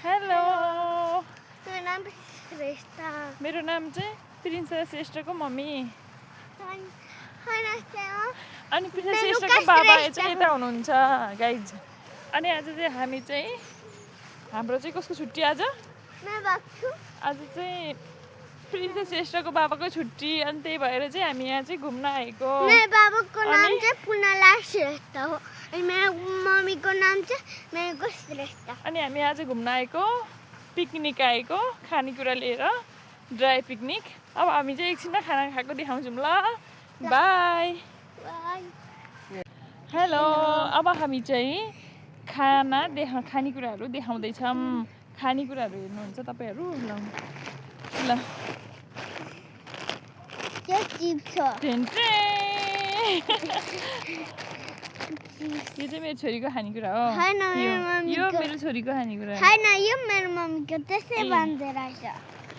Hello मेरो नाम श्रेष्ठ मेरो नाम चाहिँ प्रिन्सेस श्रेष्ठको मम्मी अनि प्रिन्सेस श्रेष्ठको बाबा चाहिँ यता हुनुहुन्छ गाइज। अनि आज चाहिँ हामी चाहिँ हाम्रो चाहिँ कसको छुट्टी आज चाहिँ प्रिन्सेस श्रेष्ठको बाबाको छुट्टी अनि त्यही भएर चाहिँ हामी यहाँ चाहिँ घुम्न आएको। मेरो बाबाको नाम चाहिँ पुनाला श्रेष्ठ हो अनि मेरो मम्मीको नाम चाहिँ मेरो श्रेष्ठ। अनि हामी आज घुम्न आएको, पिकनिक आएको, खानेकुरा लिएर ड्राई पिकनिक। अब हामी चाहिँ एकछिनमा खाना खाएको देखाउँछौँ ल। बाई। हेलो, अब हामी चाहिँ खानेकुराहरू देखाउँदैछौँ। खानेकुराहरू हेर्नुहुन्छ तपाईँहरू ल ल यो चिप्स हो। यो चाहिँ मेरो छोरीको खानेकुरा हो। हैन यो मेरो छोरीको खानेकुरा हो। हैन यो मेरो मम्मीको त्यसै भन्दे रहेछ।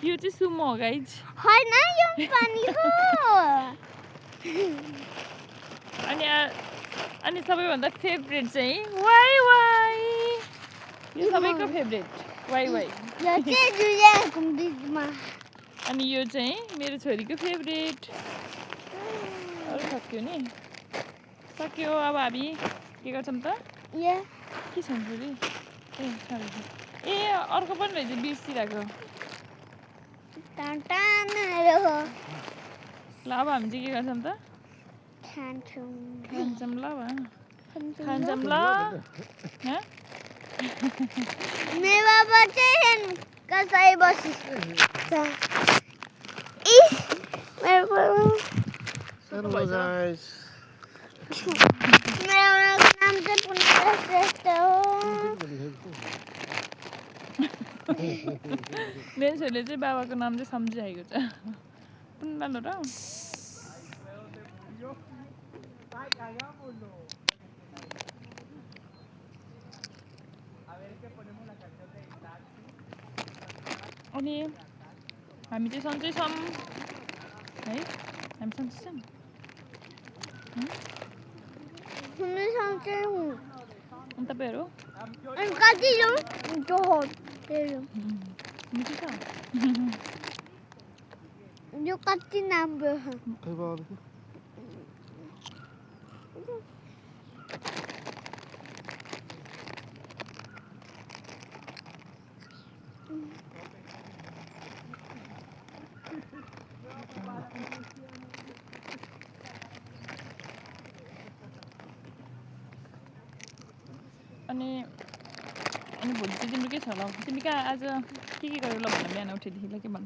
यो चाहिँ सुमो हो गाइज। हैन यो पानी हो। अनि सबैभन्दा फेभरेट चाहिँ वाइ वाइ। यो सबैको फेभरेट वाइ वाइ। यो चाहिँ जुलियाको बिचमा। अनि यो चाहिँ मेरो छोरीको फेभरेट। अरू सक्यो नि, सक्यो। अब हामी के गर्छौँ त? के छ छोरी? ए अर्को पनि रहेछ बिर्सिरहेको। ल अब हामी चाहिँ के गर्छौँ त? खान्छौँ ल। खान्छौँ ल। मेरो बाबा चाहिँ कसै बसिन्छ। Hello guys. मेरो नाम चाहिँ पुनाला श्रेष्ठ हो। मेरो छोरीले चाहिँ बाबाको नाम चाहिँ सम्झिआएको छ। पुनालो र अनि हामी चाहिँ सन्चै छौँ है। हामी सन्चै छौँ। अनि तपाईँहरू मिठो छ। यो कति राम्रो छ। अनि भोलि चाहिँ तिम्रो के छ ल? तिमी कहाँ आज के गर्यो ल भन? बिहान उठेदेखि ल के भन?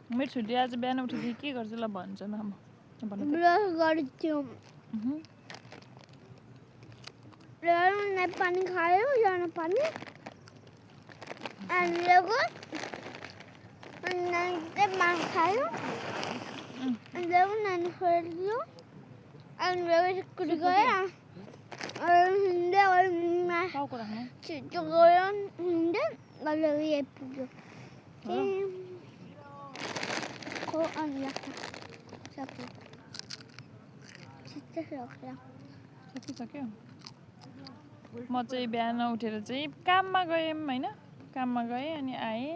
मेरो छोरीले आज बिहान उठेदेखि के गर्छ ल भन्छ ल। ब्रस गर्थ्यौँ, पानी खायो, जानु पानी अनि पानी खायो अनि नानी खोलिदियो अनि स्कुल गयो हिँड्दै छिटो गयो हिँड्दै यही पुग्यो अनि सकिसक्यो। म चाहिँ बिहान उठेर चाहिँ काममा गएँ होइन, काममा गएँ अनि आएँ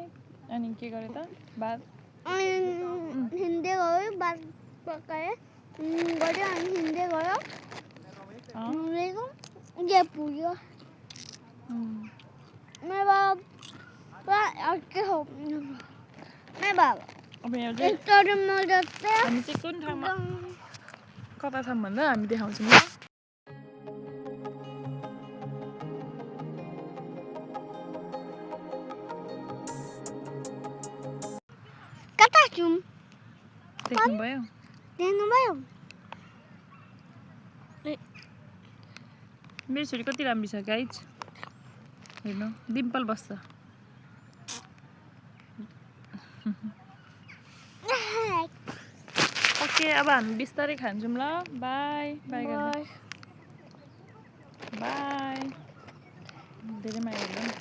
अनि के गरेँ त? भात हिँड्दै गयो, भात पकाएँ गऱ्यो अनि हिँड्दै गयो यहाँ पुग्यो। मेरो बाबा अर्कै हो। मेरो बाबा हामी चाहिँ कुन ठाउँमा कता छौँ भन्दा हामी देखाउँछौँ ल। कता छौँ देख्नुभयो? मेरो छोरी कति राम्रो छ गाइज, हेर्नु डिम्पल बस्छ। ओके अब हामी बिस्तारै खान्छौँ ल। By by by. धेरै माया गर्नु।